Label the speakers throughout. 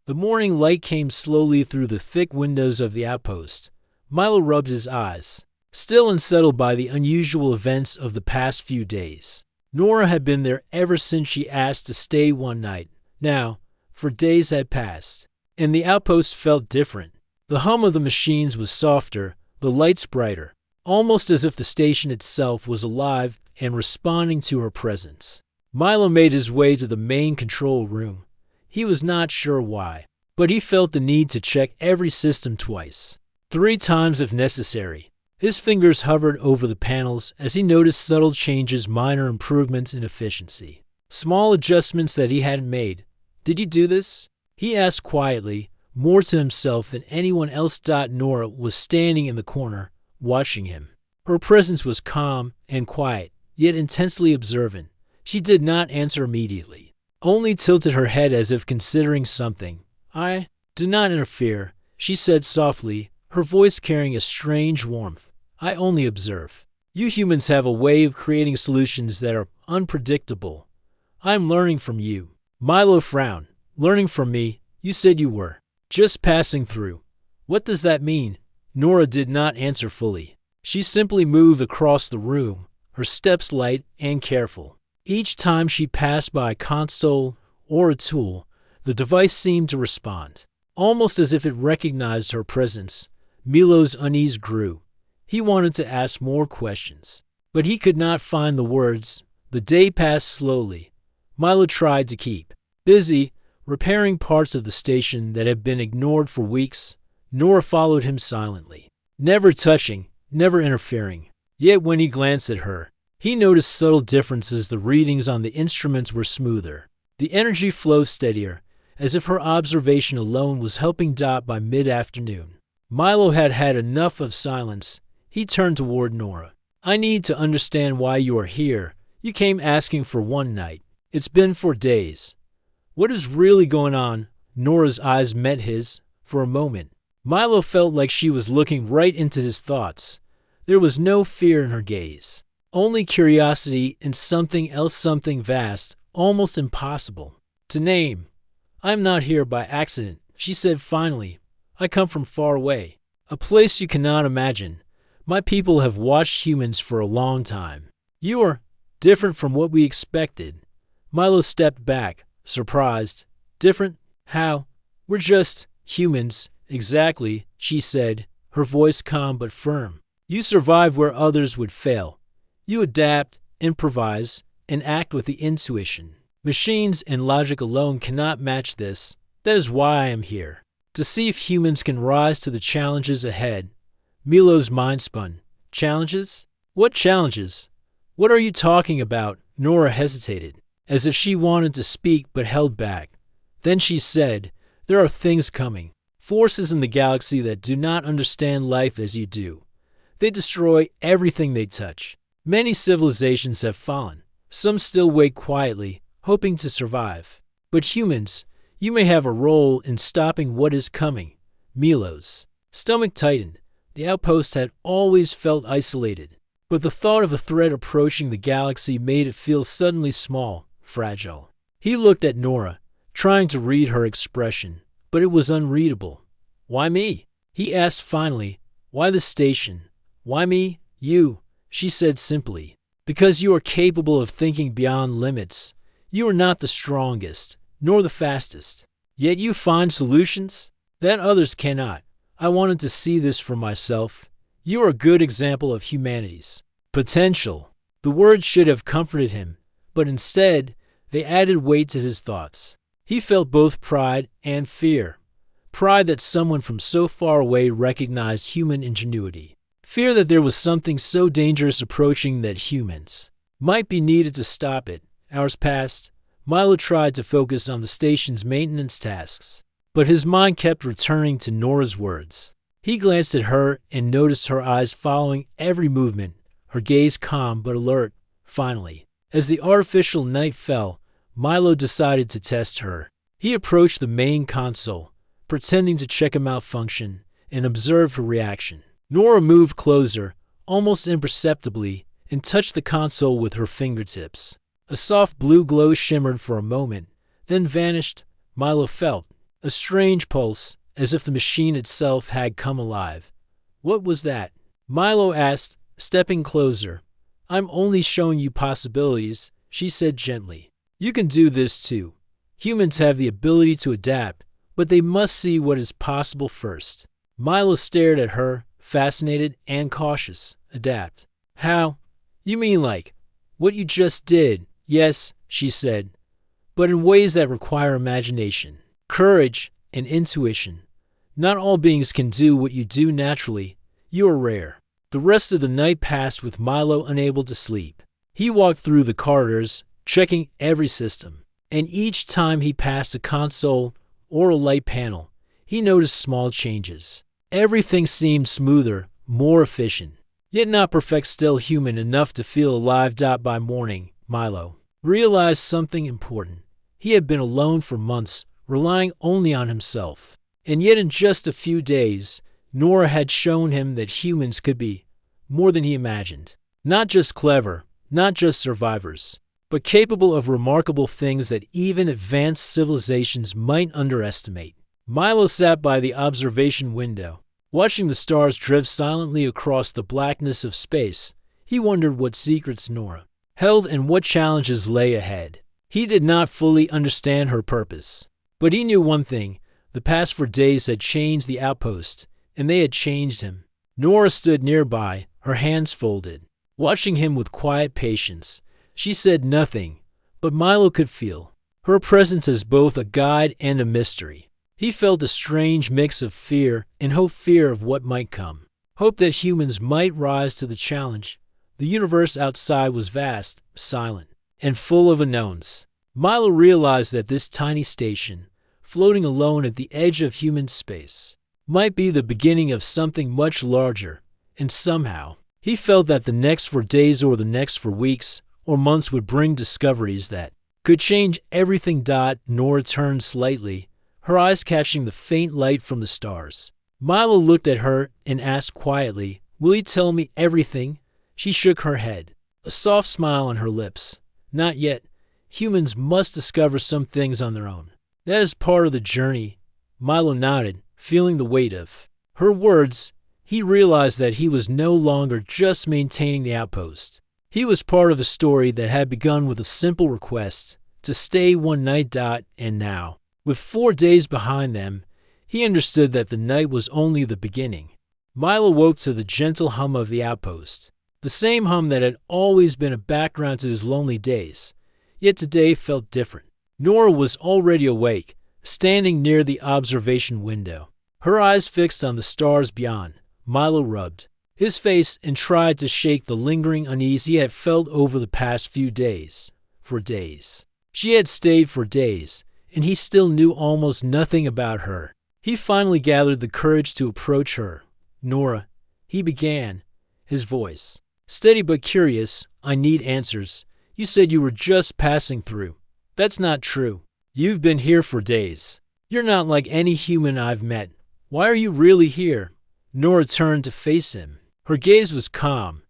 Speaker 1: The morning light came slowly through the thick windows of the outpost. Milo rubbed his eyes, still unsettled by the unusual events of the past few days. Nora had been there ever since she asked to stay one night. Now, for days had passed, and the outpost felt different. The hum of the machines was softer, the lights brighter, almost as if the station itself was alive and responding to her presence. Milo made his way to the main control room. He was not sure why, but he felt the need to check every system twice, 3 times if necessary. His fingers hovered over the panels as he noticed subtle changes, minor improvements in efficiency. Small adjustments that he hadn't made. Did you do this? He asked quietly, more to himself than anyone else. Nora was standing in the corner, watching him. Her presence was calm and quiet, yet intensely observant. She did not answer immediately, only tilted her head as if considering something. Do not interfere, she said softly, her voice carrying a strange warmth. I only observe. You humans have a way of creating solutions that are unpredictable. I'm learning from you. Milo frowned. Learning from me? You said you were. Just passing through. What does that mean? Nora did not answer fully. She simply moved across the room, her steps light and careful. Each time she passed by a console or a tool, the device seemed to respond, almost as if it recognized her presence. Milo's unease grew. He wanted to ask more questions, but he could not find the words. The day passed slowly. Milo tried to keep busy, repairing parts of the station that had been ignored for weeks. Nora followed him silently, never touching, never interfering. Yet when he glanced at her, he noticed subtle differences. The readings on the instruments were smoother. The energy flowed steadier, as if her observation alone was helping. By mid-afternoon, Milo had had enough of silence. He turned toward Nora. I need to understand why you are here. You came asking for one night. It's been 4 days. What is really going on? Nora's eyes met his. For a moment, Milo felt like she was looking right into his thoughts. There was no fear in her gaze, only curiosity and something else, something vast, almost impossible to name. I'm not here by accident, she said finally. I come from far away, a place you cannot imagine. My people have watched humans for a long time. You are different from what we expected. Milo stepped back, surprised. Different? How? We're just humans. Exactly, she said, her voice calm but firm. You survive where others would fail. You adapt, improvise, and act with the intuition. Machines and logic alone cannot match this. That is why I am here, to see if humans can rise to the challenges ahead. Milo's mind spun. Challenges? What challenges? What are you talking about? Nora hesitated, as if she wanted to speak but held back. Then she said, there are things coming. Forces in the galaxy that do not understand life as you do. They destroy everything they touch. Many civilizations have fallen. Some still wait quietly, hoping to survive. But humans, you may have a role in stopping what is coming. Milo's stomach tightened. The outpost had always felt isolated, but the thought of a threat approaching the galaxy made it feel suddenly small, fragile. He looked at Nora, trying to read her expression, but it was unreadable. Why me? He asked finally. Why the station? Why me? You, she said simply. Because you are capable of thinking beyond limits. You are not the strongest, nor the fastest. Yet you find solutions that others cannot. I wanted to see this for myself. You are a good example of humanity's potential. The words should have comforted him, but instead, they added weight to his thoughts. He felt both pride and fear. Pride that someone from so far away recognized human ingenuity. Fear that there was something so dangerous approaching that humans might be needed to stop it. Hours passed. Milo tried to focus on the station's maintenance tasks, but his mind kept returning to Nora's words. He glanced at her and noticed her eyes following every movement, her gaze calm but alert. Finally, as the artificial night fell, Milo decided to test her. He approached the main console, pretending to check a malfunction, and observed her reaction. Nora moved closer, almost imperceptibly, and touched the console with her fingertips. A soft blue glow shimmered for a moment, then vanished. Milo felt A strange pulse, as if the machine itself had come alive. What was that? Milo asked, stepping closer. I'm only showing you possibilities, she said gently. You can do this too. Humans have the ability to adapt, but they must see what is possible first. Milo stared at her, fascinated and cautious. Adapt. How? You mean like what you just did? Yes, she said, but in ways that require imagination, courage, and intuition. Not all beings can do what you do naturally. You are rare. The rest of the night passed with Milo unable to sleep. He walked through the corridors, checking every system, and each time he passed a console or a light panel, he noticed small changes. Everything seemed smoother, more efficient, yet not perfect, still human enough to feel alive. By morning, Milo realized something important. He had been alone for months, relying only on himself. And yet in just a few days, Nora had shown him that humans could be more than he imagined. Not just clever, not just survivors, but capable of remarkable things that even advanced civilizations might underestimate. Milo sat by the observation window, watching the stars drift silently across the blackness of space. He wondered what secrets Nora held and what challenges lay ahead. He did not fully understand her purpose, but he knew one thing. The past 4 days had changed the outpost, and they had changed him. Nora stood nearby, her hands folded, watching him with quiet patience. She said nothing, but Milo could feel her presence as both a guide and a mystery. He felt a strange mix of fear and hope, fear of what might come, hope that humans might rise to the challenge. The universe outside was vast, silent, and full of unknowns. Milo realized that this tiny station, floating alone at the edge of human space, might be the beginning of something much larger, and somehow, he felt that the next 4 days or the next 4 weeks or months would bring discoveries that could change everything. Nora turned slightly, her eyes catching the faint light from the stars. Milo looked at her and asked quietly, "Will you tell me everything?" She shook her head, a soft smile on her lips. "Not yet. Humans must discover some things on their own. That is part of the journey." Milo nodded, feeling the weight of her words. He realized that he was no longer just maintaining the outpost. He was part of a story that had begun with a simple request to stay one night. And now, with 4 days behind them, he understood that the night was only the beginning. Milo woke to the gentle hum of the outpost, the same hum that had always been a background to his lonely days. Yet today felt different. Nora was already awake, standing near the observation window, her eyes fixed on the stars beyond. Milo rubbed his face and tried to shake the lingering unease he had felt over the past few days. For days. She had stayed for days, and he still knew almost nothing about her. He finally gathered the courage to approach her. "Nora," he began, his voice steady but curious, "I need answers. You said you were just passing through. That's not true. You've been here for days. You're not like any human I've met. Why are you really here?" Nora turned to face him. Her gaze was calm,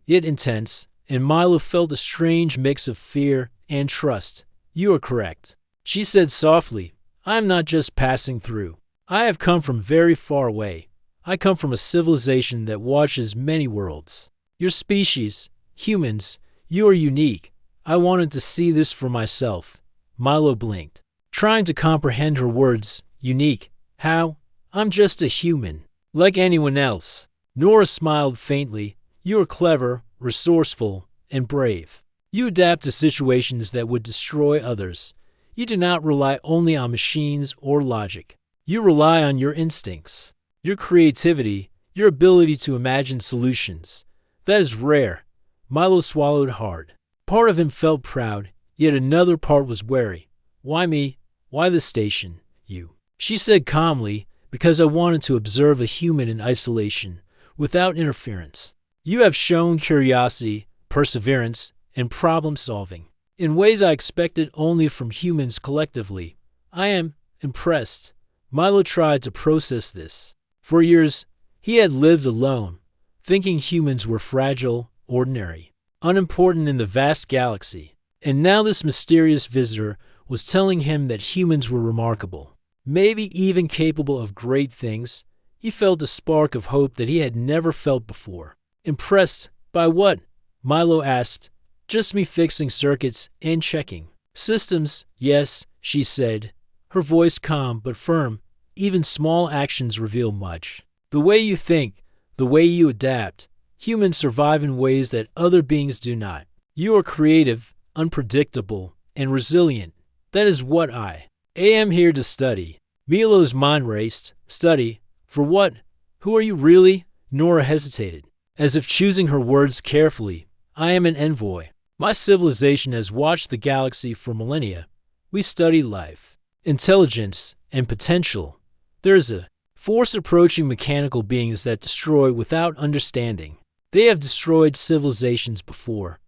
Speaker 1: yet intense, and Milo felt a strange mix of fear and trust. "You are correct," she said softly. "I am not just passing through. I have come from very far away. I come from a civilization that watches many worlds. Your species, humans, you are unique. I wanted to see this for myself." Milo blinked, trying to comprehend her words. "Unique? How? I'm just a human, like anyone else." Nora smiled faintly. "You are clever, resourceful, and brave. You adapt to situations that would destroy others. You do not rely only on machines or logic. You rely on your instincts, your creativity, your ability to imagine solutions. That is rare." Milo swallowed hard. Part of him felt proud, yet another part was wary. "Why me? Why the station? You?" She said calmly, "Because I wanted to observe a human in isolation, without interference. You have shown curiosity, perseverance, and problem-solving in ways I expected only from humans collectively. I am impressed." Milo tried to process this. For years, he had lived alone, thinking humans were fragile, ordinary, unimportant in the vast galaxy. And now this mysterious visitor was telling him that humans were remarkable, maybe even capable of great things. He felt a spark of hope that he had never felt before. Impressed by what? Milo asked. Just me fixing circuits and checking systems, yes, she said, her voice calm but firm. Even small actions reveal much. The way you think, the way you adapt. Humans survive in ways that other beings do not. You are creative, unpredictable, and resilient. That is what I am here to study. Milo's mind raced. Study? For what? Who are you really? Nora hesitated, as if choosing her words carefully. I am an envoy. My civilization has watched the galaxy for millennia. We study life, intelligence, and potential. There is a force approaching mechanical beings that destroy without understanding. They have destroyed civilizations before.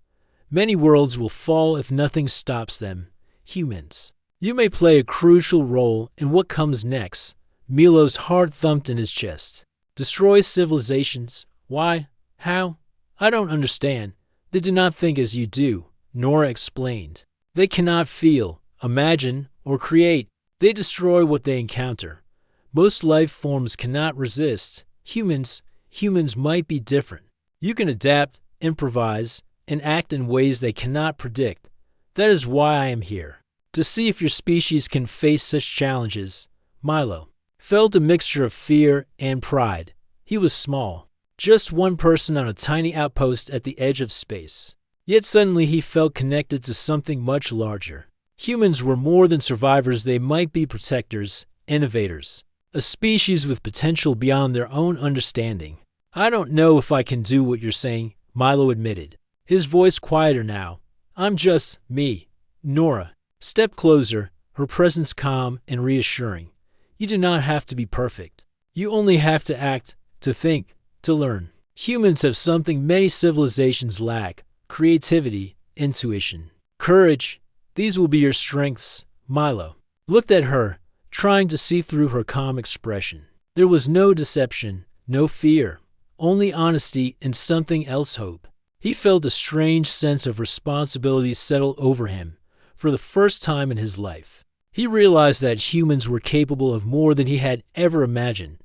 Speaker 1: Many worlds will fall if nothing stops them. Humans. You may play a crucial role in what comes next. Milo's heart thumped in his chest. Destroy civilizations? Why? How? I don't understand. They do not think as you do, Nora explained. They cannot feel, imagine, or create. They destroy what they encounter. Most life forms cannot resist. Humans might be different. You can adapt, improvise, and act in ways they cannot predict. That is why I am here. To see if your species can face such challenges. Milo felt a mixture of fear and pride. He was small, just one person on a tiny outpost at the edge of space. Yet suddenly he felt connected to something much larger. Humans were more than survivors, they might be protectors, innovators. A species with potential beyond their own understanding. I don't know if I can do what you're saying, Milo admitted, his voice quieter now. I'm just me. Nora stepped closer, her presence calm and reassuring. You do not have to be perfect. You only have to act, to think, to learn. Humans have something many civilizations lack: creativity, intuition, courage. These will be your strengths. Milo looked at her, trying to see through her calm expression. There was no deception, no fear, only honesty and something else, hope. He felt a strange sense of responsibility settle over him. For the first time in his life, he realized that humans were capable of more than he had ever imagined.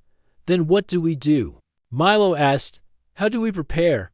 Speaker 1: Then what do we do? Milo asked. How do we prepare?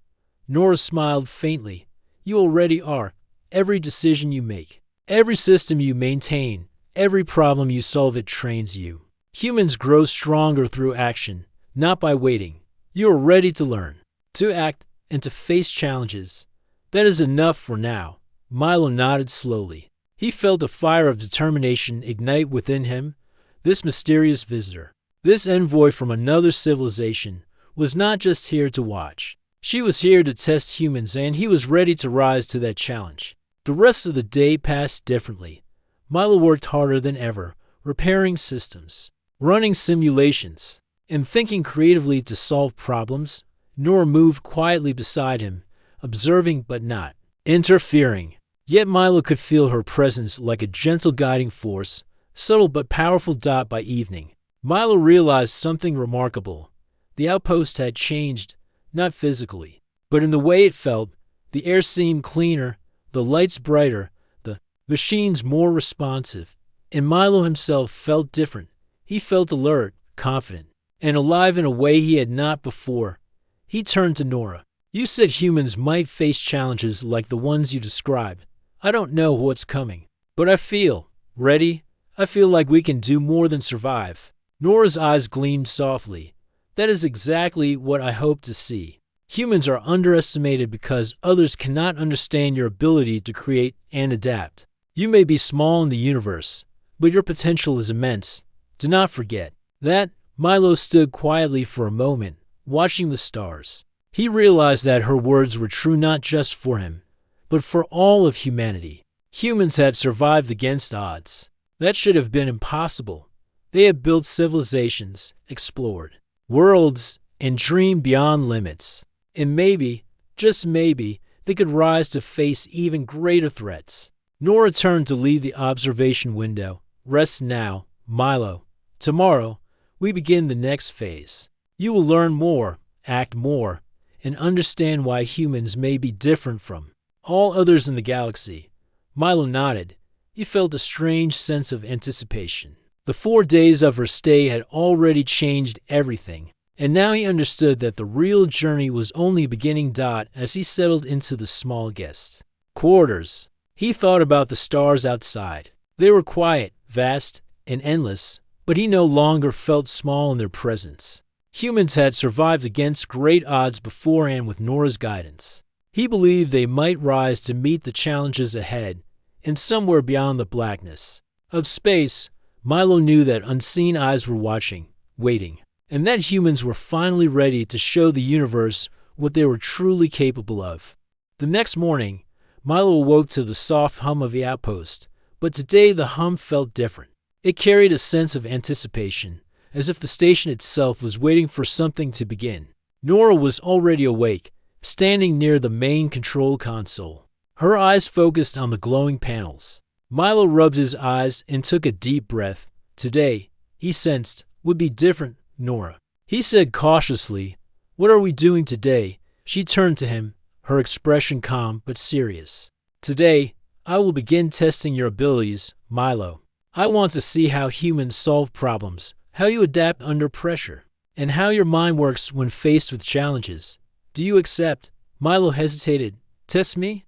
Speaker 1: Nora smiled faintly. You already are. Every decision you make, every system you maintain, every problem you solve, it trains you. Humans grow stronger through action, not by waiting. You are ready to learn, to act, and to face challenges. That is enough for now. Milo nodded slowly. He felt a fire of determination ignite within him. This mysterious visitor, this envoy from another civilization, was not just here to watch. She was here to test humans, and he was ready to rise to that challenge. The rest of the day passed differently. Milo worked harder than ever, repairing systems, running simulations, and thinking creatively to solve problems. Nora moved quietly beside him, observing but not interfering. Yet Milo could feel her presence like a gentle guiding force, subtle but powerful. By evening, Milo realized something remarkable. The outpost had changed, not physically, but in the way it felt. The air seemed cleaner, the lights brighter, the machines more responsive, and Milo himself felt different. He felt alert, confident, and alive in a way he had not before. He turned to Nora. You said humans might face challenges like the ones you described. I don't know what's coming, but I feel ready. I feel like we can do more than survive. Nora's eyes gleamed softly. That is exactly what I hope to see. Humans are underestimated because others cannot understand your ability to create and adapt. You may be small in the universe, but your potential is immense. Do not forget that. Milo stood quietly for a moment, watching the stars. He realized that her words were true not just for him, but for all of humanity. Humans had survived against odds. That should have been impossible. They had built civilizations, explored worlds, and dreamed beyond limits. And maybe, just maybe, they could rise to face even greater threats. Nora turned to leave the observation window. Rest now, Milo. Tomorrow, we begin the next phase. You will learn more, act more, and understand why humans may be different from all others in the galaxy. Milo nodded. He felt a strange sense of anticipation. The 4 days of her stay had already changed everything, and now he understood that the real journey was only beginning. As he settled into the small guest quarters, he thought about the stars outside. They were quiet, vast, and endless, but he no longer felt small in their presence. Humans had survived against great odds before, and with Nora's guidance, he believed they might rise to meet the challenges ahead. And somewhere beyond the blackness of space, Milo knew that unseen eyes were watching, waiting, and that humans were finally ready to show the universe what they were truly capable of. The next morning, Milo awoke to the soft hum of the outpost, but today the hum felt different. It carried a sense of anticipation, as if the station itself was waiting for something to begin. Nora was already awake, standing near the main control console, her eyes focused on the glowing panels. Milo rubbed his eyes and took a deep breath. Today, he sensed, would be different, Nora. He said cautiously, "What are we doing today?" She turned to him, her expression calm but serious. "Today, I will begin testing your abilities, Milo. I want to see how humans solve problems, how you adapt under pressure, and how your mind works when faced with challenges. Do you accept?" Milo hesitated. "Test me?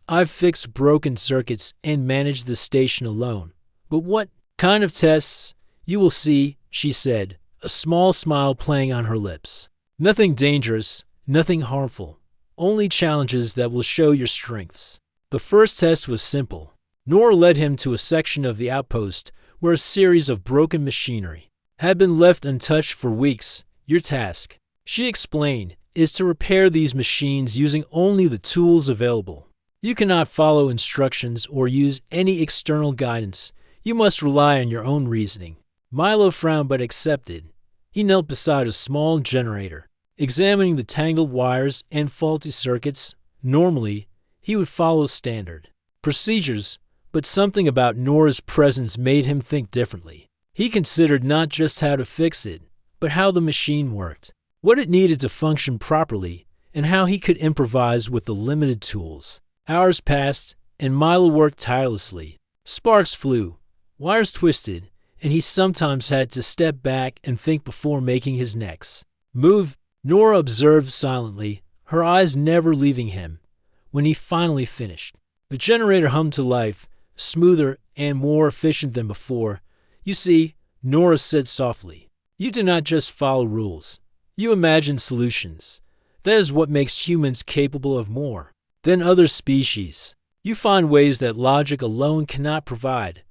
Speaker 1: I've fixed broken circuits and managed the station alone. But what kind of tests?" "You will see," she said, a small smile playing on her lips. "Nothing dangerous, nothing harmful. Only challenges that will show your strengths." The first test was simple. Nora led him to a section of the outpost where a series of broken machinery had been left untouched for weeks. "Your task," she explained, "is to repair these machines using only the tools available. You cannot follow instructions or use any external guidance. You must rely on your own reasoning." Milo frowned but accepted. He knelt beside a small generator, examining the tangled wires and faulty circuits. Normally, he would follow standard procedures, but something about Nora's presence made him think differently. He considered not just how to fix it, but how the machine worked, what it needed to function properly, and how he could improvise with the limited tools. Hours passed, and Milo worked tirelessly. Sparks flew, wires twisted, and he sometimes had to step back and think before making his next move. Nora observed silently, her eyes never leaving him. When he finally finished, the generator hummed to life, smoother and more efficient than before. "You see," Nora said softly, "you do not just follow rules. You imagine solutions. That is what makes humans capable of more than other species. You find ways that logic alone cannot provide."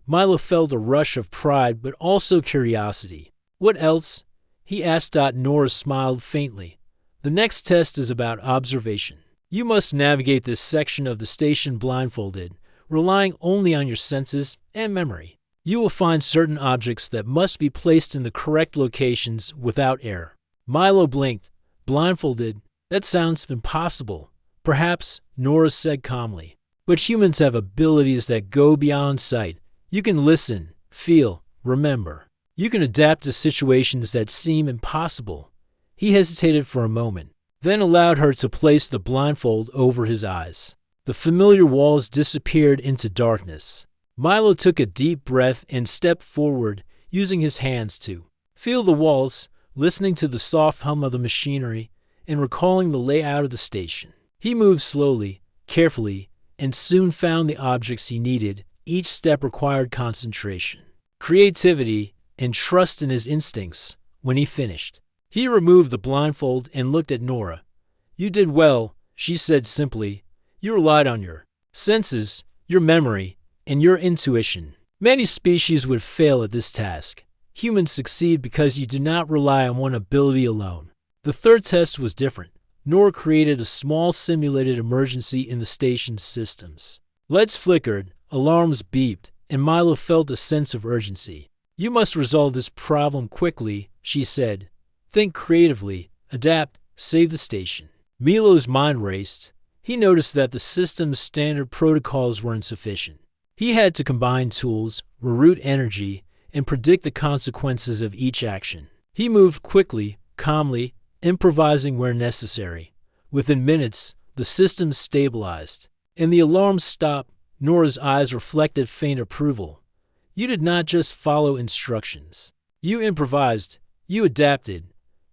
Speaker 1: Milo felt a rush of pride but also curiosity. "What else?" he asked. Nora smiled faintly. "The next test is about observation. You must navigate this section of the station blindfolded, relying only on your senses and memory. You will find certain objects that must be placed in the correct locations without error." Milo blinked. "Blindfolded? That sounds impossible." "Perhaps," Nora said calmly, "but humans have abilities that go beyond sight. You can listen, feel, remember. You can adapt to situations that seem impossible." He hesitated for a moment, then allowed her to place the blindfold over his eyes. The familiar walls disappeared into darkness. Milo took a deep breath and stepped forward, using his hands to feel the walls, listening to the soft hum of the machinery, and recalling the layout of the station. He moved slowly, carefully, and soon found the objects he needed. Each step required concentration, creativity, and trust in his instincts. When he finished, he removed the blindfold and looked at Nora. "You did well," she said simply. "You relied on your senses, your memory, and your intuition. Many species would fail at this task. Humans succeed because you do not rely on one ability alone." The third test was different. Nora created a small simulated emergency in the station's systems. Lights flickered, alarms beeped, and Milo felt a sense of urgency. "You must resolve this problem quickly," she said. "Think creatively, adapt, save the station." Milo's mind raced. He noticed that the system's standard protocols were insufficient. He had to combine tools, reroute energy, and predict the consequences of each action. He moved quickly, calmly, improvising where necessary. Within minutes, the system stabilized, and the alarms stopped. Nora's eyes reflected faint approval. You did not just follow instructions. You improvised. You adapted.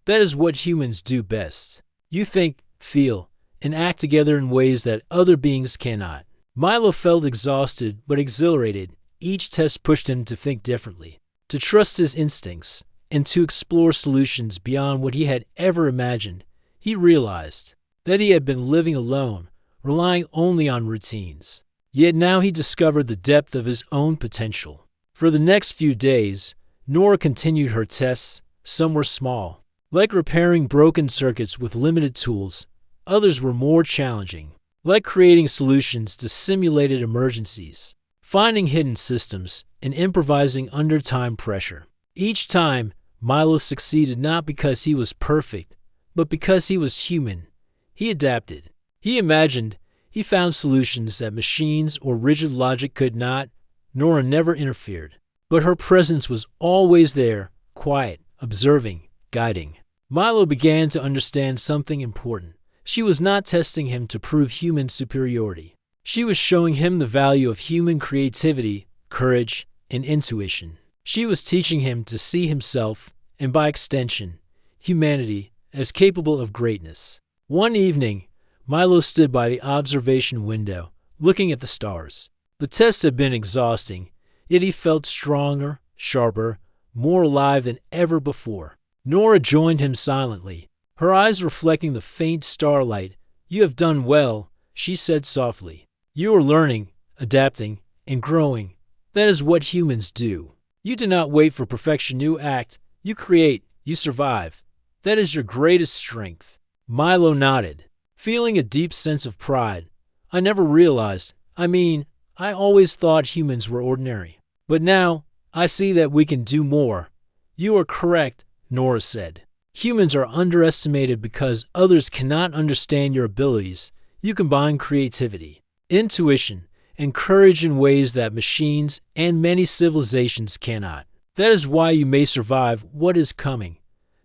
Speaker 1: That is what humans do best. You think, feel, and act together in ways that other beings cannot. Milo felt exhausted but exhilarated. Each test pushed him to think differently, to trust his instincts, and to explore solutions beyond what he had ever imagined. He realized that he had been living alone, relying only on routines. Yet now he discovered the depth of his own potential. For the next few days, Nora continued her tests. Some were small, like repairing broken circuits with limited tools. Others were more challenging, like creating solutions to simulated emergencies, finding hidden systems, and improvising under time pressure. Each time, Milo succeeded not because he was perfect, but because he was human. He adapted. He imagined. He found solutions that machines or rigid logic could not. Nora never interfered, but her presence was always there, quiet, observing, guiding. Milo began to understand something important. She was not testing him to prove human superiority. She was showing him the value of human creativity, courage, and intuition. She was teaching him to see himself, and by extension, humanity, as capable of greatness. One evening, Milo stood by the observation window, looking at the stars. The test had been exhausting, yet he felt stronger, sharper, more alive than ever before. Nora joined him silently, her eyes reflecting the faint starlight. "You have done well," she said softly. "You are learning, adapting, and growing. That is what humans do. You do not wait for perfection. You act, you create, you survive. That is your greatest strength." Milo nodded, feeling a deep sense of pride. "I never realized. I always thought humans were ordinary. But now, I see that we can do more." "You are correct," Nora said. "Humans are underestimated because others cannot understand your abilities. You combine creativity, intuition, and courage in ways that machines and many civilizations cannot. That is why you may survive what is coming."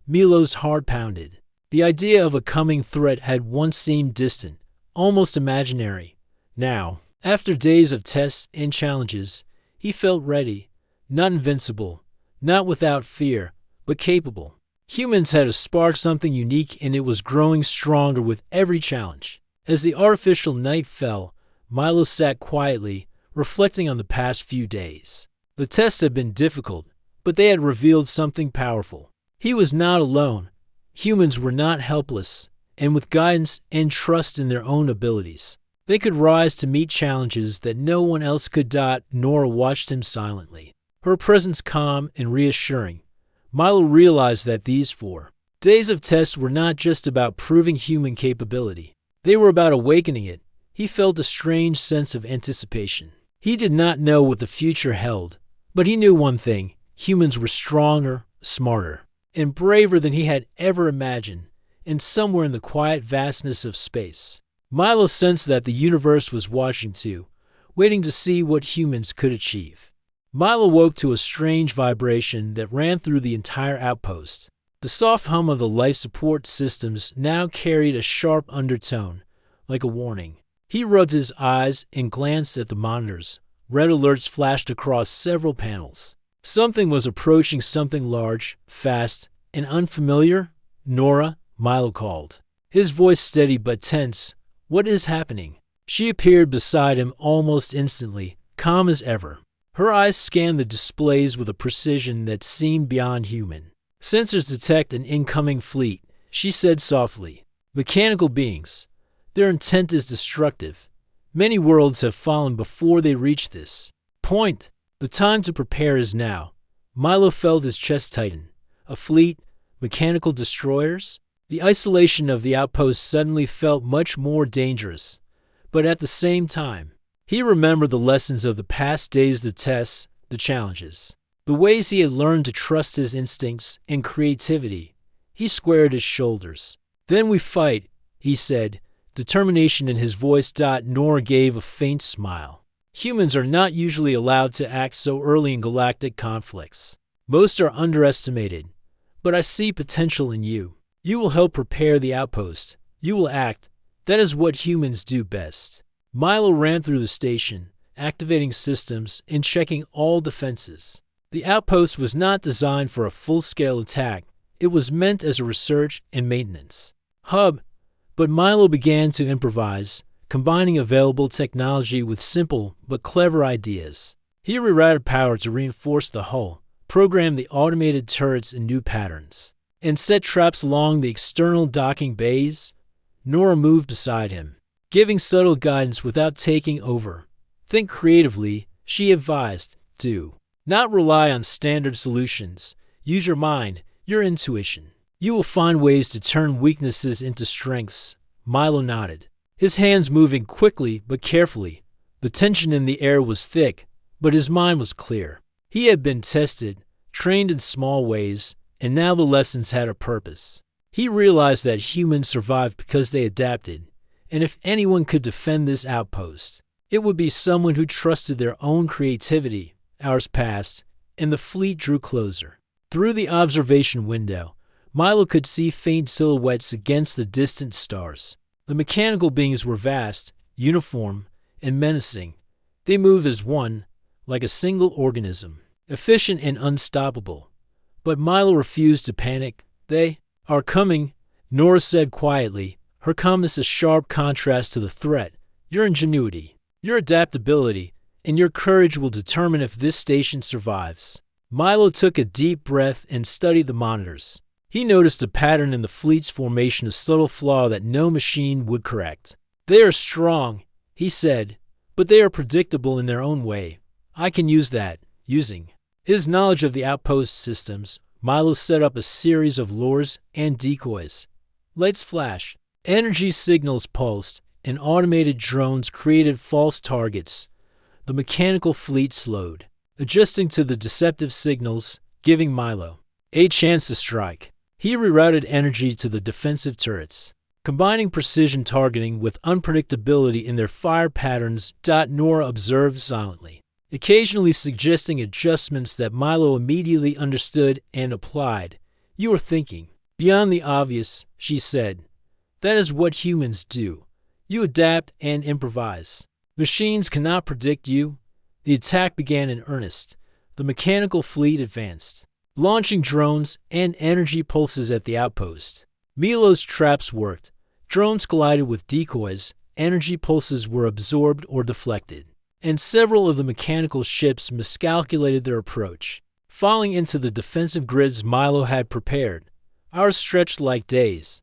Speaker 1: Milo's heart pounded. The idea of a coming threat had once seemed distant, almost imaginary. Now, after days of tests and challenges, he felt ready, not invincible, not without fear, but capable. Humans had sparked something unique, and it was growing stronger with every challenge. As the artificial night fell, Milo sat quietly, reflecting on the past few days. The tests had been difficult, but they had revealed something powerful. He was not alone. Humans were not helpless, and with guidance and trust in their own abilities, they could rise to meet challenges that no one else could. Nora watched him silently, her presence calm and reassuring. Milo realized that these 4 days of tests were not just about proving human capability. They were about awakening it. He felt a strange sense of anticipation. He did not know what the future held, but he knew one thing: humans were stronger, smarter, and braver than he had ever imagined, and somewhere in the quiet vastness of space, Milo sensed that the universe was watching too, waiting to see what humans could achieve. Milo woke to a strange vibration that ran through the entire outpost. The soft hum of the life support systems now carried a sharp undertone, like a warning. He rubbed his eyes and glanced at the monitors. Red alerts flashed across several panels. Something was approaching, something large, fast, and unfamiliar. "Nora," Milo called, his voice steady but tense. "What is happening?" She appeared beside him almost instantly, calm as ever. Her eyes scanned the displays with a precision that seemed beyond human. "Sensors detect an incoming fleet," she said softly. "Mechanical beings. Their intent is destructive. Many worlds have fallen before they reach this point. The time to prepare is now." Milo felt his chest tighten. A fleet? Mechanical destroyers? The isolation of the outpost suddenly felt much more dangerous. But at the same time, he remembered the lessons of the past days, the tests, the challenges, the ways he had learned to trust his instincts and creativity. He squared his shoulders. "Then we fight," he said, determination in his voice. Nora gave a faint smile. "Humans are not usually allowed to act so early in galactic conflicts. Most are underestimated. But I see potential in you. You will help prepare the outpost. You will act. That is what humans do best." Milo ran through the station, activating systems and checking all defenses. The outpost was not designed for a full-scale attack. It was meant as a research and maintenance hub, but Milo began to improvise, combining available technology with simple but clever ideas. He rerouted power to reinforce the hull, programmed the automated turrets in new patterns, and set traps along the external docking bays. Nora moved beside him, giving subtle guidance without taking over. Think creatively, she advised. Do not rely on standard solutions. Use your mind, your intuition. You will find ways to turn weaknesses into strengths. Milo nodded, his hands moving quickly but carefully. The tension in the air was thick, but his mind was clear. He had been tested, trained in small ways, and now the lessons had a purpose. He realized that humans survived because they adapted, and if anyone could defend this outpost, it would be someone who trusted their own creativity. Hours passed, and the fleet drew closer. Through the observation window, Milo could see faint silhouettes against the distant stars. The mechanical beings were vast, uniform, and menacing. They moved as one, like a single organism, efficient and unstoppable. But Milo refused to panic. They are coming, Nora said quietly, her calmness a sharp contrast to the threat. Your ingenuity, your adaptability, and your courage will determine if this station survives. Milo took a deep breath and studied the monitors. He noticed a pattern in the fleet's formation, a subtle flaw that no machine would correct. They are strong, he said, but they are predictable in their own way. I can use that. Using his knowledge of the outpost systems, Milo set up a series of lures and decoys. Lights flashed, energy signals pulsed, and automated drones created false targets. The mechanical fleet slowed, adjusting to the deceptive signals, giving Milo a chance to strike. He rerouted energy to the defensive turrets, combining precision targeting with unpredictability in their fire patterns. Nora observed silently, occasionally suggesting adjustments that Milo immediately understood and applied. You are thinking beyond the obvious, she said. That is what humans do. You adapt and improvise. Machines cannot predict you. The attack began in earnest. The mechanical fleet advanced, launching drones and energy pulses at the outpost. Milo's traps worked. Drones collided with decoys, energy pulses were absorbed or deflected, and several of the mechanical ships miscalculated their approach, falling into the defensive grids Milo had prepared. Hours stretched like days.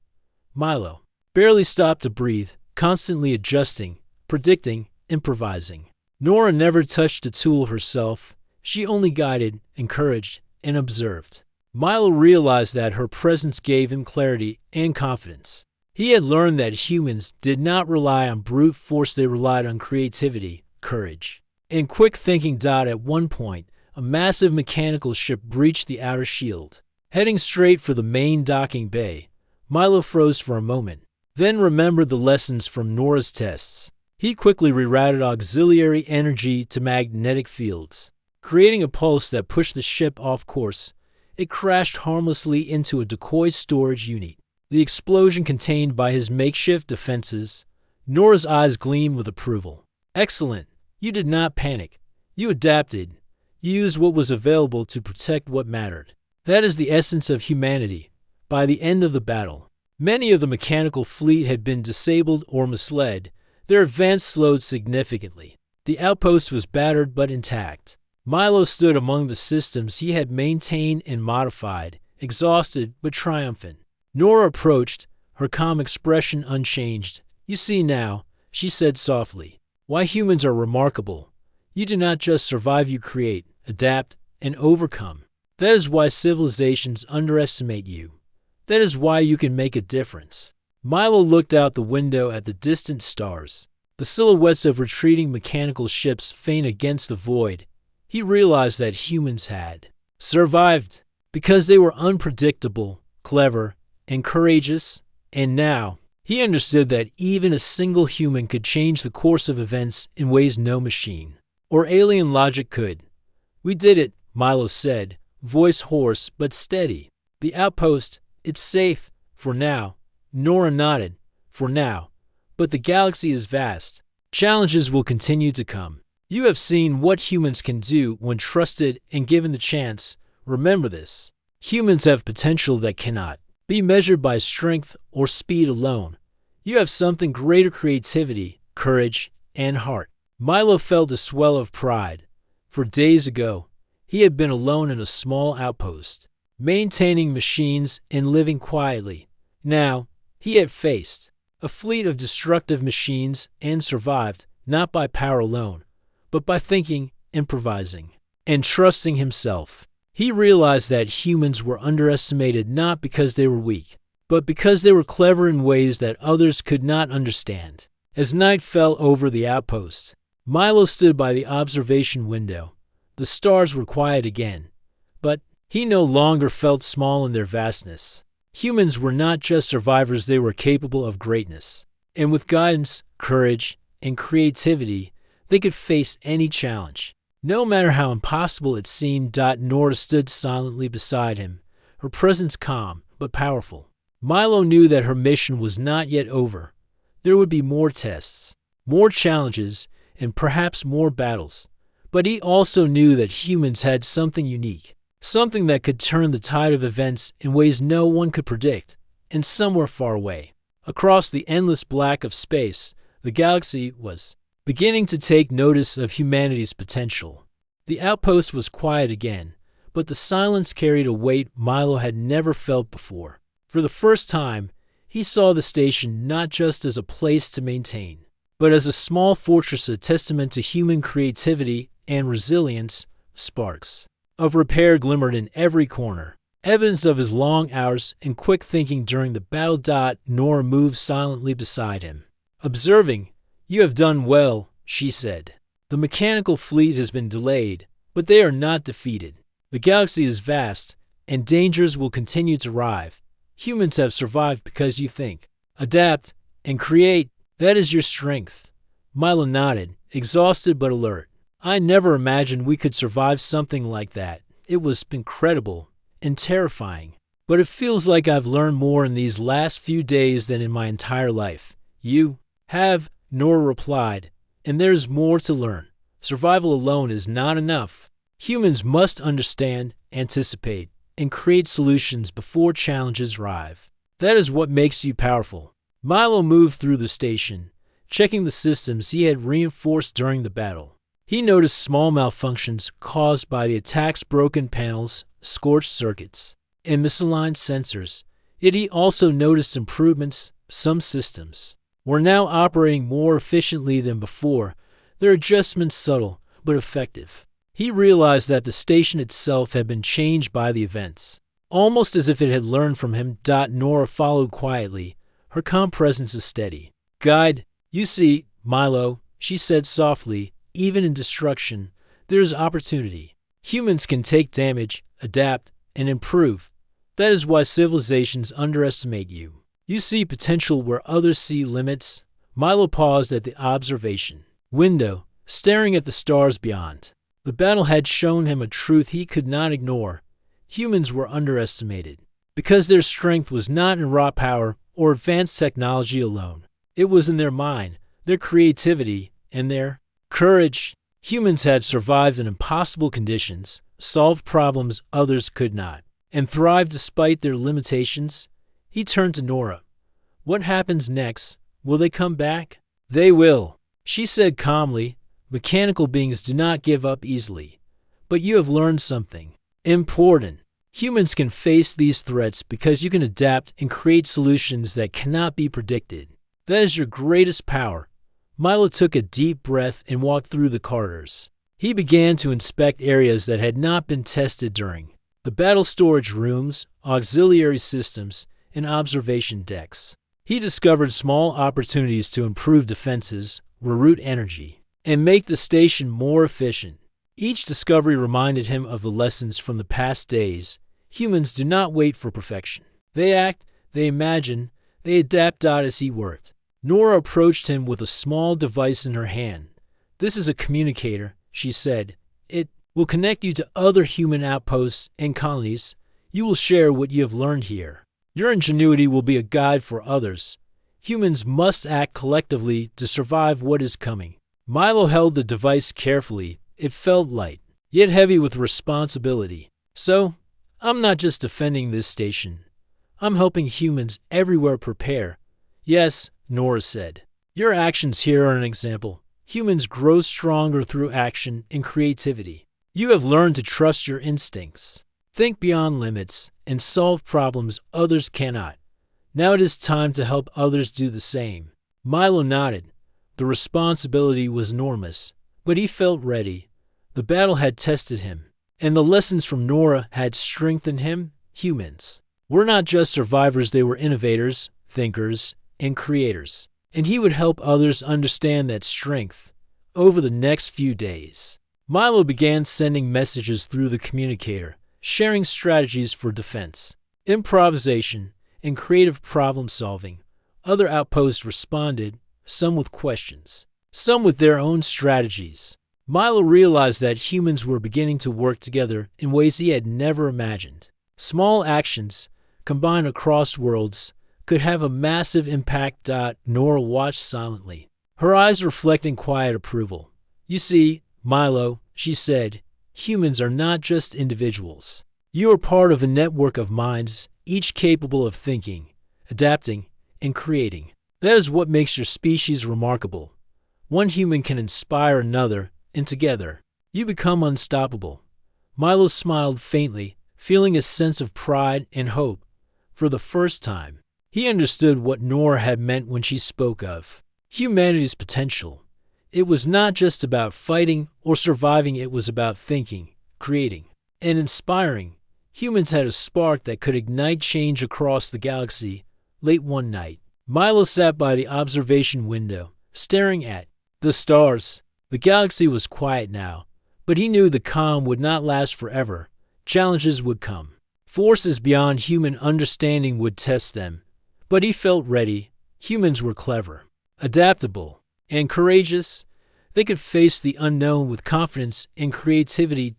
Speaker 1: Milo barely stopped to breathe, constantly adjusting, predicting, improvising. Nora never touched a tool herself. She only guided, encouraged, and observed. Milo realized that her presence gave him clarity and confidence. He had learned that humans did not rely on brute force, they relied on creativity, courage, and quick thinking. At one point, a massive mechanical ship breached the outer shield, heading straight for the main docking bay. Milo froze for a moment, then remembered the lessons from Nora's tests. He quickly rerouted auxiliary energy to magnetic fields, creating a pulse that pushed the ship off course. It crashed harmlessly into a decoy storage unit, the explosion contained by his makeshift defenses. Nora's eyes gleamed with approval. Excellent. You did not panic. You adapted. You used what was available to protect what mattered. That is the essence of humanity. By the end of the battle, many of the mechanical fleet had been disabled or misled. Their advance slowed significantly. The outpost was battered but intact. Milo stood among the systems he had maintained and modified, exhausted but triumphant. Nora approached, her calm expression unchanged. You see now, she said softly, why humans are remarkable. You do not just survive, you create, adapt, and overcome. That is why civilizations underestimate you. That is why you can make a difference. Milo looked out the window at the distant stars, the silhouettes of retreating mechanical ships faint against the void. He realized that humans had survived because they were unpredictable, clever, and courageous. And now, he understood that even a single human could change the course of events in ways no machine or alien logic could. We did it, Milo said, voice hoarse but steady. The outpost, it's safe, for now. Nora nodded. For now. But the galaxy is vast. Challenges will continue to come. You have seen what humans can do when trusted and given the chance. Remember this. Humans have potential that cannot be measured by strength or speed alone. You have something greater: creativity, courage, and heart. Milo felt a swell of pride. For days ago, he had been alone in a small outpost, maintaining machines and living quietly. Now, he had faced a fleet of destructive machines and survived, not by power alone, but by thinking, improvising, and trusting himself. He realized that humans were underestimated not because they were weak, but because they were clever in ways that others could not understand. As night fell over the outpost, Milo stood by the observation window. The stars were quiet again, but he no longer felt small in their vastness. Humans were not just survivors, they were capable of greatness. And with guidance, courage, and creativity, they could face any challenge, no matter how impossible it seemed. Nora stood silently beside him, her presence calm but powerful. Milo knew that her mission was not yet over. There would be more tests, more challenges, and perhaps more battles. But he also knew that humans had something unique, something that could turn the tide of events in ways no one could predict. And somewhere far away, across the endless black of space, the galaxy was beginning to take notice of humanity's potential. The outpost was quiet again, but the silence carried a weight Milo had never felt before. For the first time, he saw the station not just as a place to maintain, but as a small fortress, a testament to human creativity and resilience. Sparks of repair glimmered in every corner, evidence of his long hours and quick thinking during the battle. Nora moved silently beside him. Observing, "You have done well," she said. "The mechanical fleet has been delayed, but they are not defeated. The galaxy is vast, and dangers will continue to arrive. Humans have survived because you think, adapt, and create. That is your strength." Milo nodded, exhausted but alert. "I never imagined we could survive something like that. It was incredible and terrifying. But it feels like I've learned more in these last few days than in my entire life." "You have," Nora replied, "and there's more to learn. Survival alone is not enough. Humans must understand, anticipate, and create solutions before challenges arrive. That is what makes you powerful." Milo moved through the station, checking the systems he had reinforced during the battle. He noticed small malfunctions caused by the attack's broken panels, scorched circuits, and misaligned sensors. Yet he also noticed improvements. Some systems were now operating more efficiently than before, their adjustments subtle but effective. He realized that the station itself had been changed by the events, almost as if it had learned from him. Nora followed quietly, her calm presence steady. "Guide, you see, Milo," she said softly, "even in destruction, there is opportunity. Humans can take damage, adapt, and improve. That is why civilizations underestimate you. You see potential where others see limits." Milo paused at the observation window, staring at the stars beyond. The battle had shown him a truth he could not ignore. Humans were underestimated, because their strength was not in raw power or advanced technology alone. It was in their mind, their creativity, and their courage. Humans had survived in impossible conditions, solved problems others could not, and thrived despite their limitations. He turned to Nora. "What happens next? Will they come back?" "They will," she said calmly. "Mechanical beings do not give up easily. But you have learned something important. Humans can face these threats because you can adapt and create solutions that cannot be predicted. That is your greatest power." Milo took a deep breath and walked through the corridors. He began to inspect areas that had not been tested during the battle: storage rooms, auxiliary systems, and observation decks. He discovered small opportunities to improve defenses, reroute energy, and make the station more efficient. Each discovery reminded him of the lessons from the past days. Humans do not wait for perfection. They act, they imagine, they adapt. As he worked, Nora approached him with a small device in her hand. "This is a communicator," she said. "It will connect you to other human outposts and colonies. You will share what you have learned here. Your ingenuity will be a guide for others. Humans must act collectively to survive what is coming." Milo held the device carefully. It felt light, yet heavy with responsibility. So, I'm not just defending this station. I'm helping humans everywhere prepare. Yes, Nora said. Your actions here are an example. Humans grow stronger through action and creativity. You have learned to trust your instincts, think beyond limits, and solve problems others cannot. Now it is time to help others do the same. Milo nodded. The responsibility was enormous, but he felt ready. The battle had tested him, and the lessons from Nora had strengthened him. Humans were not just survivors, they were innovators, thinkers, and creators. And he would help others understand that strength. Over the next few days, Milo began sending messages through the communicator, sharing strategies for defense, improvisation, and creative problem solving. Other outposts responded, some with questions, some with their own strategies. Milo realized that humans were beginning to work together in ways he had never imagined. Small actions, combined across worlds, could have a massive impact. Nora watched silently, her eyes reflecting quiet approval. You see, Milo, she said, humans are not just individuals. You are part of a network of minds, each capable of thinking, adapting, and creating. That is what makes your species remarkable. One human can inspire another, and together, you become unstoppable. Milo smiled faintly, feeling a sense of pride and hope. For the first time, he understood what Nora had meant when she spoke of humanity's potential. It was not just about fighting or surviving, it was about thinking, creating, and inspiring. Humans had a spark that could ignite change across the galaxy. Late one night, Milo sat by the observation window, staring at the stars. The galaxy was quiet now, but he knew the calm would not last forever. Challenges would come. Forces beyond human understanding would test them. But he felt ready. Humans were clever, adaptable, and courageous. They could face the unknown with confidence and creativity.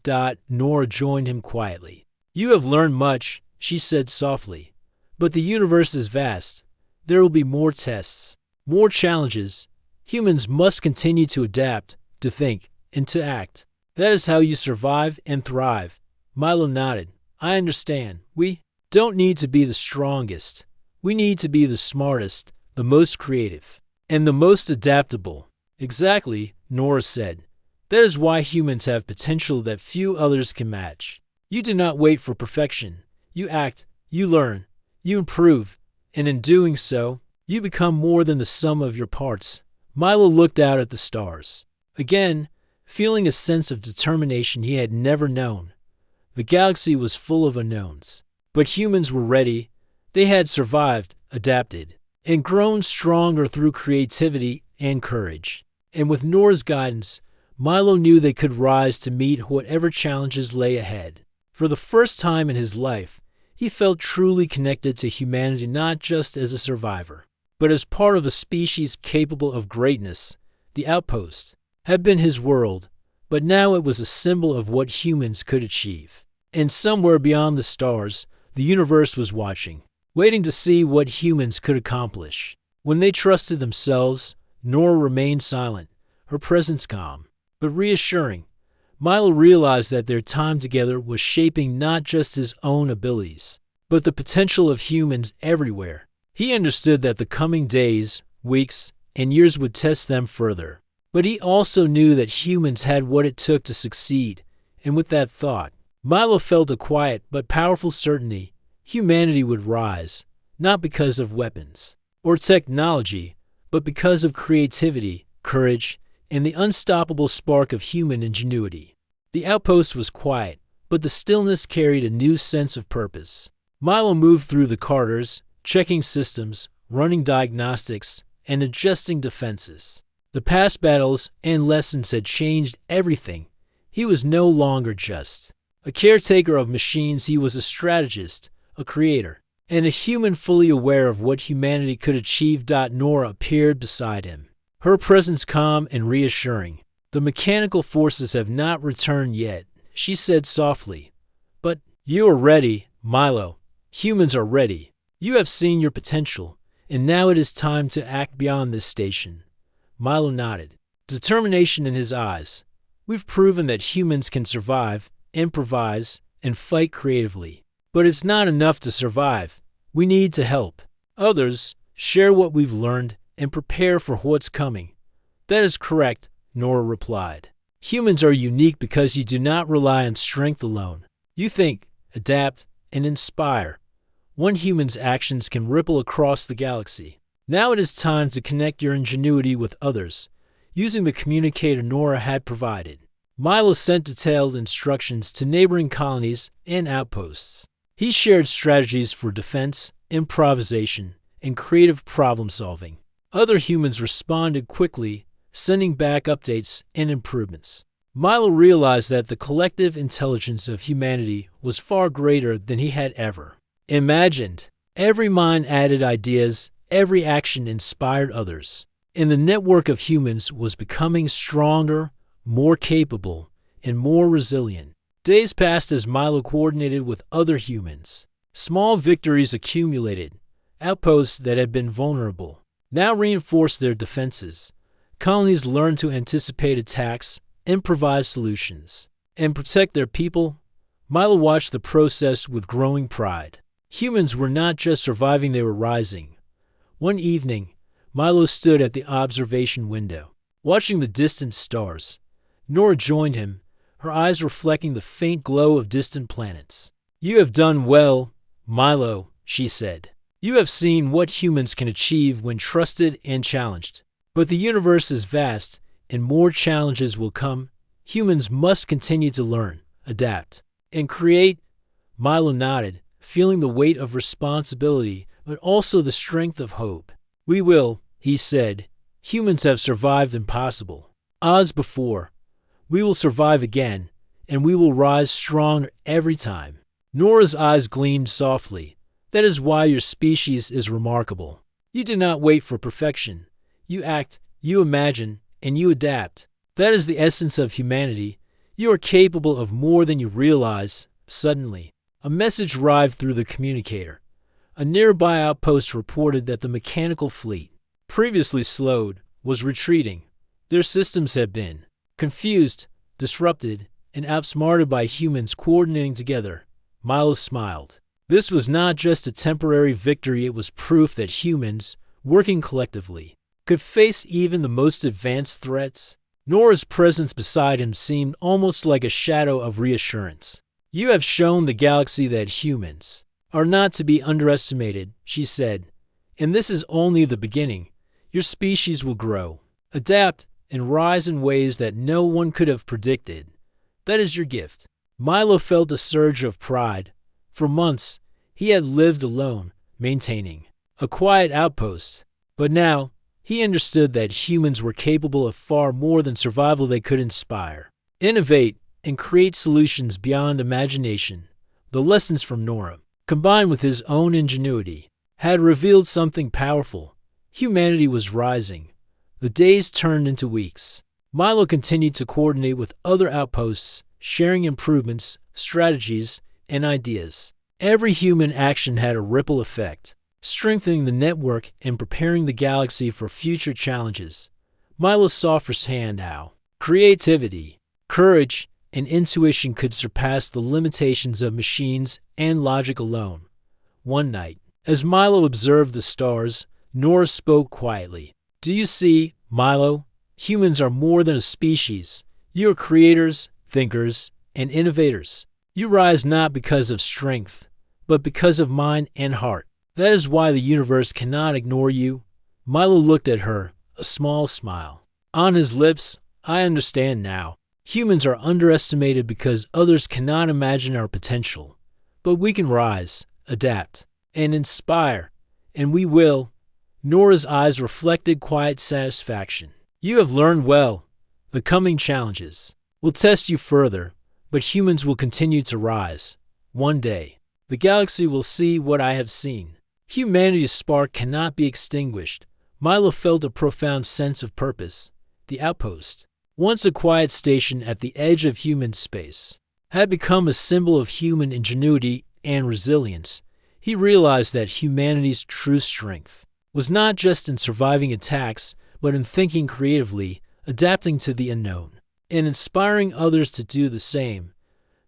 Speaker 1: Nora joined him quietly. You have learned much, she said softly. But the universe is vast. There will be more tests, more challenges. Humans must continue to adapt, to think, and to act. That is how you survive and thrive. Milo nodded. I understand. We don't need to be the strongest. We need to be the smartest, the most creative, and the most adaptable. Exactly, Nora said. That is why humans have potential that few others can match. You do not wait for perfection. You act, you learn, you improve, and in doing so, you become more than the sum of your parts. Milo looked out at the stars, again, feeling a sense of determination he had never known. The galaxy was full of unknowns, but humans were ready. They had survived, adapted, and grown stronger through creativity and courage. And with Nora's guidance, Milo knew they could rise to meet whatever challenges lay ahead. For the first time in his life, he felt truly connected to humanity, not just as a survivor, but as part of a species capable of greatness. The outpost had been his world, but now it was a symbol of what humans could achieve. And somewhere beyond the stars, the universe was watching, waiting to see what humans could accomplish. When they trusted themselves, Nora remained silent, her presence calm, but reassuring. Milo realized that their time together was shaping not just his own abilities, but the potential of humans everywhere. He understood that the coming days, weeks, and years would test them further. But he also knew that humans had what it took to succeed, and with that thought, Milo felt a quiet but powerful certainty. Humanity would rise, not because of weapons or technology, but because of creativity, courage, and the unstoppable spark of human ingenuity. The outpost was quiet, but the stillness carried a new sense of purpose. Milo moved through the corridors, checking systems, running diagnostics, and adjusting defenses. The past battles and lessons had changed everything. He was no longer just a caretaker of machines. He was a strategist, a creator, and a human fully aware of what humanity could achieve. Nora appeared beside him, her presence calm and reassuring. The mechanical forces have not returned yet, she said softly. But you are ready, Milo. Humans are ready. You have seen your potential, and now it is time to act beyond this station. Milo nodded. determination in his eyes. We've proven that humans can survive, improvise, and fight creatively. But it's not enough to survive. We need to help others, share what we've learned, and prepare for what's coming. That is correct, Nora replied. Humans are unique because you do not rely on strength alone. You think, adapt, and inspire. One human's actions can ripple across the galaxy. Now it is time to connect your ingenuity with others, using the communicator Nora had provided. Milo sent detailed instructions to neighboring colonies and outposts. He shared strategies for defense, improvisation, and creative problem-solving. Other humans responded quickly, sending back updates and improvements. Milo realized that the collective intelligence of humanity was far greater than he had ever imagined. Every mind added ideas, every action inspired others, and the network of humans was becoming stronger, more capable, and more resilient. Days passed as Milo coordinated with other humans. Small victories accumulated. Outposts that had been vulnerable now reinforced their defenses. Colonies learned to anticipate attacks, improvise solutions, and protect their people. Milo watched the process with growing pride. Humans were not just surviving, they were rising. One evening, Milo stood at the observation window, watching the distant stars. Nora joined him, her eyes reflecting the faint glow of distant planets. "You have done well, Milo," she said. "You have seen what humans can achieve when trusted and challenged. But the universe is vast, and more challenges will come. Humans must continue to learn, adapt, and create." Milo nodded, feeling the weight of responsibility, but also the strength of hope. "We will," he said. "Humans have survived impossible odds before. We will survive again, and we will rise stronger every time." Nora's eyes gleamed softly. "That is why your species is remarkable. You do not wait for perfection. You act, you imagine, and you adapt. That is the essence of humanity. You are capable of more than you realize." Suddenly, a message arrived through the communicator. A nearby outpost reported that the mechanical fleet, previously slowed, was retreating. Their systems had been confused, disrupted, and outsmarted by humans coordinating together. Milo smiled. This was not just a temporary victory, it was proof that humans, working collectively, could face even the most advanced threats. Nora's presence beside him seemed almost like a shadow of reassurance. "You have shown the galaxy that humans are not to be underestimated," she said. "And this is only the beginning. Your species will grow, adapt, and rise in ways that no one could have predicted. That is your gift." Milo felt a surge of pride. For months, he had lived alone, maintaining a quiet outpost. But now, he understood that humans were capable of far more than survival. They could inspire, innovate, and create solutions beyond imagination. The lessons from Nora, combined with his own ingenuity, had revealed something powerful. Humanity was rising. The days turned into weeks. Milo continued to coordinate with other outposts, sharing improvements, strategies, and ideas. Every human action had a ripple effect, strengthening the network and preparing the galaxy for future challenges. Milo saw firsthand how creativity, courage, and intuition could surpass the limitations of machines and logic alone. One night, as Milo observed the stars, Nora spoke quietly. "Do you see, Milo? Humans are more than a species. You are creators, thinkers, and innovators. You rise not because of strength, but because of mind and heart. That is why the universe cannot ignore you." Milo looked at her, a small smile on his lips. "I understand now. Humans are underestimated because others cannot imagine our potential. But we can rise, adapt, and inspire, and we will." Nora's eyes reflected quiet satisfaction. "You have learned well. The coming challenges will test you further, but humans will continue to rise. One day, the galaxy will see what I have seen. Humanity's spark cannot be extinguished." Milo felt a profound sense of purpose. The outpost, once a quiet station at the edge of human space, had become a symbol of human ingenuity and resilience. He realized that humanity's true strength was not just in surviving attacks, but in thinking creatively, adapting to the unknown, and inspiring others to do the same.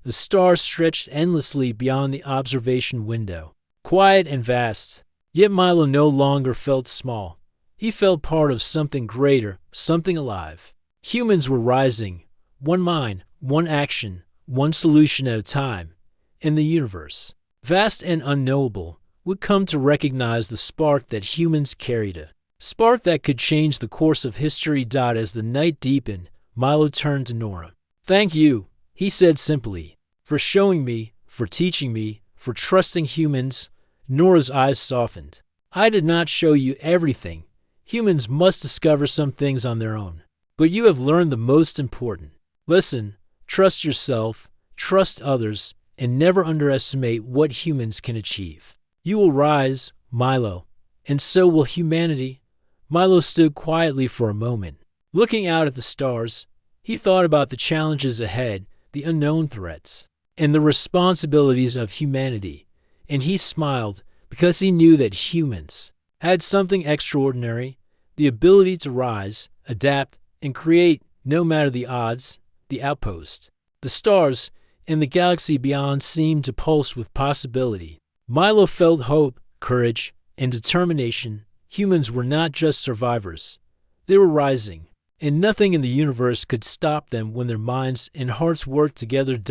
Speaker 1: The stars stretched endlessly beyond the observation window, quiet and vast. Yet Milo no longer felt small. He felt part of something greater, something alive. Humans were rising, one mind, one action, one solution at a time. In the universe, vast and unknowable, would come to recognize the spark that humans carried, a spark that could change the course of history. As the night deepened, Milo turned to Nora. "Thank you," he said simply, "for showing me, for teaching me, for trusting humans." Nora's eyes softened. "I did not show you everything. Humans must discover some things on their own. But you have learned the most important. Listen, trust yourself, trust others, and never underestimate what humans can achieve. You will rise, Milo, and so will humanity." Milo stood quietly for a moment. Looking out at the stars, he thought about the challenges ahead, the unknown threats, and the responsibilities of humanity. And he smiled because he knew that humans had something extraordinary, the ability to rise, adapt, and create no matter the odds. The outpost, the stars, and the galaxy beyond seemed to pulse with possibility. Milo felt hope, courage, and determination. Humans were not just survivors. They were rising, and nothing in the universe could stop them when their minds and hearts worked together.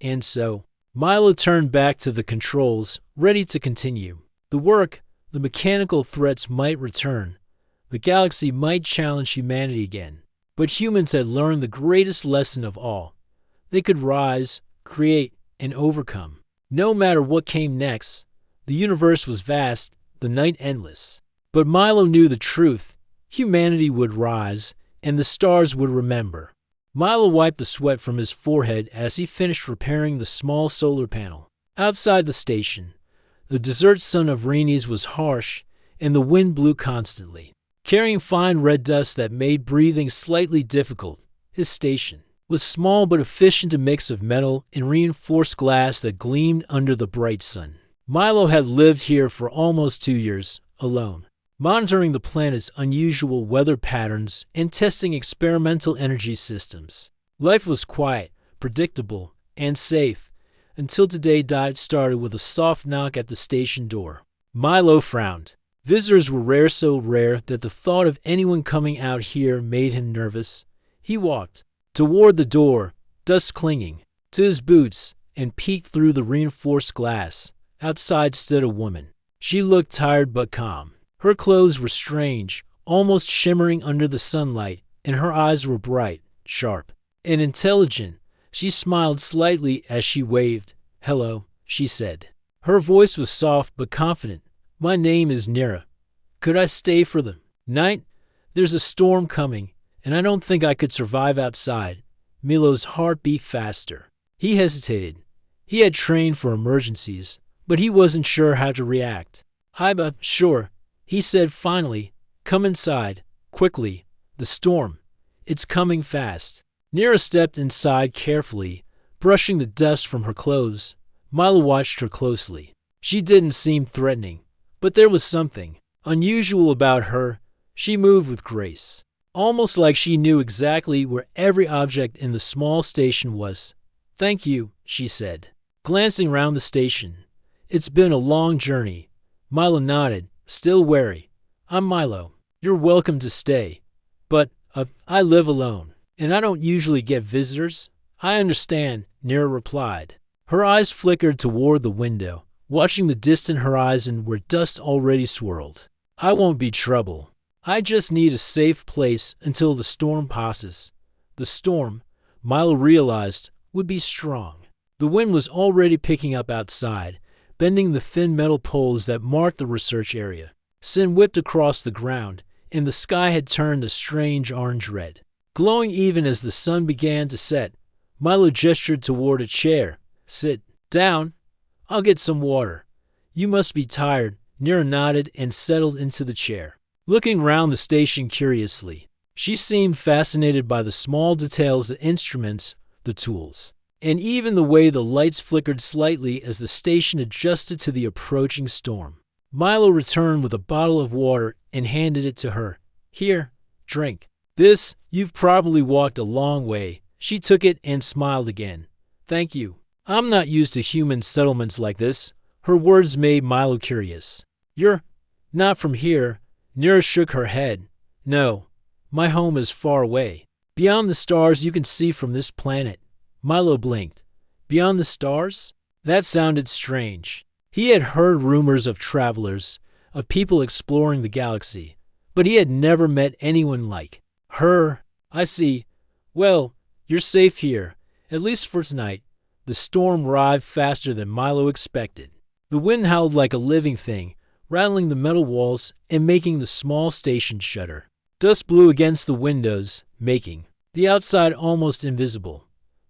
Speaker 1: And so, Milo turned back to the controls, ready to continue. The work, the mechanical threats might return. The galaxy might challenge humanity again. But humans had learned the greatest lesson of all. They could rise, create, and overcome. No matter what came next, the universe was vast, the night endless. But Milo knew the truth. Humanity would rise, and the stars would remember. Milo wiped the sweat from his forehead as he finished repairing the small solar panel. Outside the station, the desert sun of Rhenes was harsh, and the wind blew constantly, carrying fine red dust that made breathing slightly difficult. His station was small but efficient, a mix of metal and reinforced glass that gleamed under the bright sun. Milo had lived here for almost 2 years, alone, monitoring the planet's unusual weather patterns and testing experimental energy systems. Life was quiet, predictable, and safe, until today. It started with a soft knock at the station door. Milo frowned. Visitors were rare, so rare that the thought of anyone coming out here made him nervous. He walked toward the door, dust clinging to his boots, and peeked through the reinforced glass. Outside stood a woman. She looked tired but calm. Her clothes were strange, almost shimmering under the sunlight, and her eyes were bright, sharp, and intelligent. She smiled slightly as she waved. "Hello," she said. Her voice was soft but confident. "My name is Nira. Could I stay for the night? There's a storm coming, and I don't think I could survive outside." Milo's heart beat faster. He hesitated. He had trained for emergencies, but he wasn't sure how to react. "I'm sure," he said finally. "Come inside, quickly. The storm. It's coming fast." Nira stepped inside carefully, brushing the dust from her clothes. Milo watched her closely. She didn't seem threatening. But there was something unusual about her. She moved with grace, almost like she knew exactly where every object in the small station was. "Thank you," she said, glancing round the station. "It's been a long journey." Milo nodded, still wary. "I'm Milo. You're welcome to stay. But, I live alone, and I don't usually get visitors." "I understand," Nira replied. Her eyes flickered toward the window, watching the distant horizon where dust already swirled. "I won't be trouble. I just need a safe place until the storm passes." The storm, Milo realized, would be strong. The wind was already picking up outside, bending the thin metal poles that marked the research area. Sin whipped across the ground, and the sky had turned a strange orange-red, glowing even as the sun began to set. Milo gestured toward a chair. "Sit down. I'll get some water. You must be tired." Nira nodded and settled into the chair, looking round the station curiously. She seemed fascinated by the small details, the instruments, the tools, and even the way the lights flickered slightly as the station adjusted to the approaching storm. Milo returned with a bottle of water and handed it to her. "Here, drink." You've probably walked a long way." She took it and smiled again. "Thank you. I'm not used to human settlements like this." Her words made Milo curious. "You're not from here?" Nira shook her head. "No, my home is far away. Beyond the stars you can see from this planet." Milo blinked. Beyond the stars? That sounded strange. He had heard rumors of travelers, of people exploring the galaxy, but he had never met anyone like her. "I see. Well, you're safe here, at least for tonight." The storm arrived faster than Milo expected. The wind howled like a living thing, rattling the metal walls and making the small station shudder. Dust blew against the windows, making the outside almost invisible.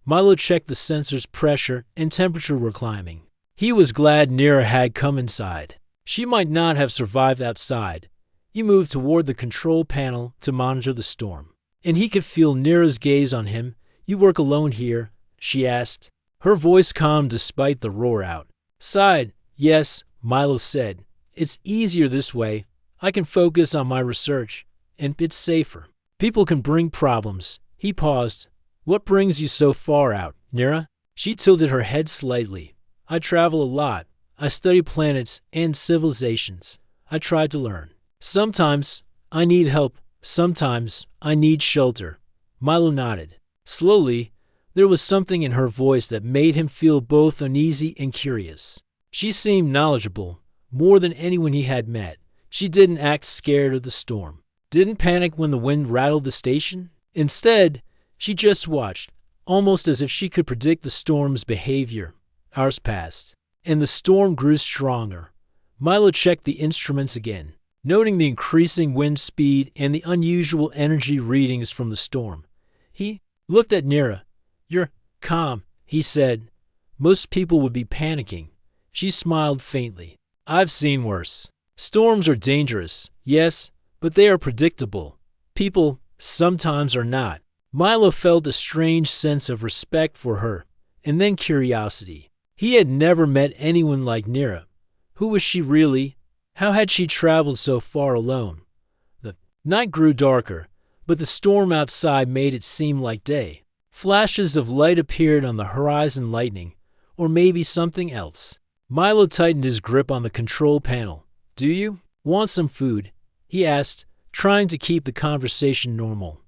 Speaker 1: Milo checked the sensor's pressure and temperature were climbing. He was glad Nira had come inside. She might not have survived outside. He moved toward the control panel to monitor the storm, and he could feel Nira's gaze on him. "You work alone here?" she asked. Her voice calmed despite the roar outside. "Yes," Milo said. "It's easier this way. I can focus on my research, and it's safer. People can bring problems." He paused. "What brings you so far out, Nira?" She tilted her head slightly. "I travel a lot. I study planets and civilizations. I try to learn. Sometimes I need help. Sometimes I need shelter." Milo nodded. Slowly, there was something in her voice that made him feel both uneasy and curious. She seemed knowledgeable, more than anyone he had met. She didn't act scared of the storm, didn't panic when the wind rattled the station. Instead, she just watched, almost as if she could predict the storm's behavior. Hours passed, and the storm grew stronger. Milo checked the instruments again, noting the increasing wind speed and the unusual energy readings from the storm. He looked at Nira. "You're calm," he said. "Most people would be panicking." She smiled faintly. "I've seen worse. Storms are dangerous, yes, but they are predictable. People sometimes are not." Milo felt a strange sense of respect for her, and then curiosity. He had never met anyone like Nira. Who was she really? How had she traveled so far alone? The night grew darker, but the storm outside made it seem like day. Flashes of light appeared on the horizon, lightning, or maybe something else. Milo tightened his grip on the control panel. "Do you want some food?" he asked, trying to keep the conversation normal.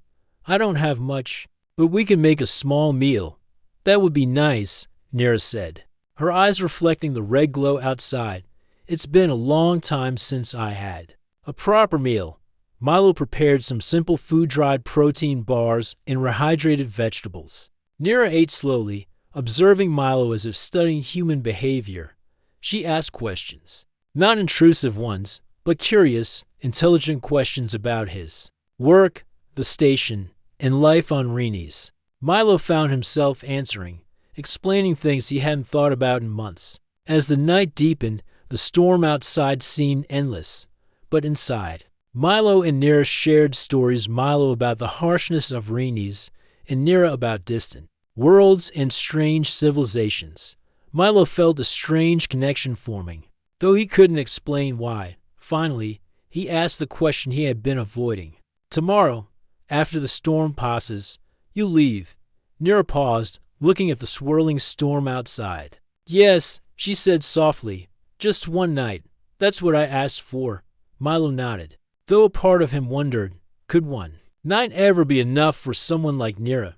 Speaker 1: "I don't have much, but we can make a small meal." "That would be nice," Nira said, her eyes reflecting the red glow outside. "It's been a long time since I had a proper meal." Milo prepared some simple food-dried protein bars and rehydrated vegetables. Nira ate slowly, observing Milo as if studying human behavior. She asked questions, not intrusive ones, but curious, intelligent questions about his work, the station, and life on Rhenes. Milo found himself answering, explaining things he hadn't thought about in months. As the night deepened, the storm outside seemed endless, but inside, Milo and Nira shared stories. Milo about the harshness of Rhenes, and Nira about distant worlds and strange civilizations. Milo felt a strange connection forming, though he couldn't explain why. Finally, he asked the question he had been avoiding. "Tomorrow, after the storm passes, you leave." Nira paused, looking at the swirling storm outside. "Yes," she said softly, "just one night. That's what I asked for." Milo nodded, though a part of him wondered, could one night ever be enough for someone like Nira?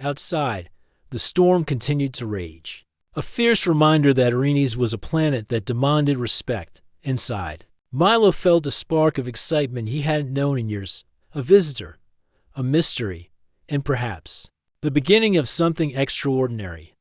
Speaker 1: Outside, the storm continued to rage, a fierce reminder that Rhenes was a planet that demanded respect. Inside, Milo felt a spark of excitement he hadn't known in years. A visitor, a mystery, and perhaps the beginning of something extraordinary.